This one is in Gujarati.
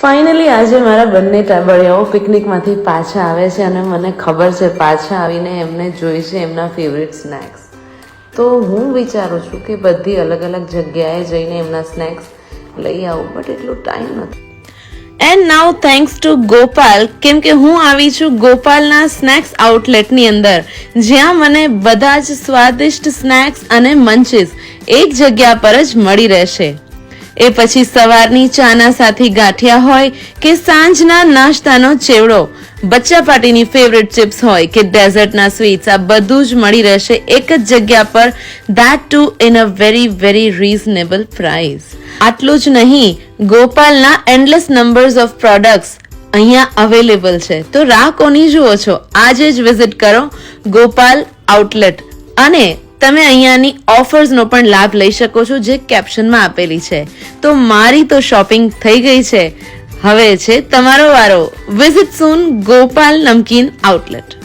ફાઇનલી આજે મારા બંને ટાબરિયાઓ પિકનિકમાંથી પાછા આવે છે અને મને ખબર છે પાછા આવીને એમને જોઈશે એમના ફેવરેટ સ્નેક્સ. તો હું વિચારું છું કે બધી અલગ અલગ જગ્યાએ જઈને એમના સ્નેક્સ લઈ આવું, બટ એટલો ટાઈમ નથી. And now thanks to Gopal, કેમ કે હું આવી છું ગોપાલના સ્નેક્સ આઉટલેટની અંદર, જ્યાં મને બધા જ સ્વાદિષ્ટ સ્નેક્સ અને મંચીસ એક જગ્યા પર જ મળી રહેશે. એ પછી સવારની ચાના સાથે ગાંઠિયા હોય કે સાંજના નાસ્તાનો ચેવડો, બચ્ચા પાર્ટીની ફેવરેટ ચિપ્સ હોય કે ડેઝર્ટના સ્વીટ્સ, આ બધું જ મળી રહેશે એક જ જગ્યા પર, that two in a very very reasonable price. આટલું જ નહીં, ગોપાલના એન્ડલેસ નંબર્સ ઓફ પ્રોડક્ટ્સ અહીંયા અવેલેબલ છે. તો રાહ કોની જુઓ છો? આજે જ વિઝિટ કરો ગોપાલ આઉટલેટ અને તમે અહીંયાની ઓફર્સનો પણ લાભ લઈ શકો છો જે કેપ્શનમાં આપેલી છે. તો મારી તો શોપિંગ થઈ ગઈ છે, હવે છે તમારો વારો. વિઝિટ સૂન ગોપાલ નમકીન આઉટલેટ.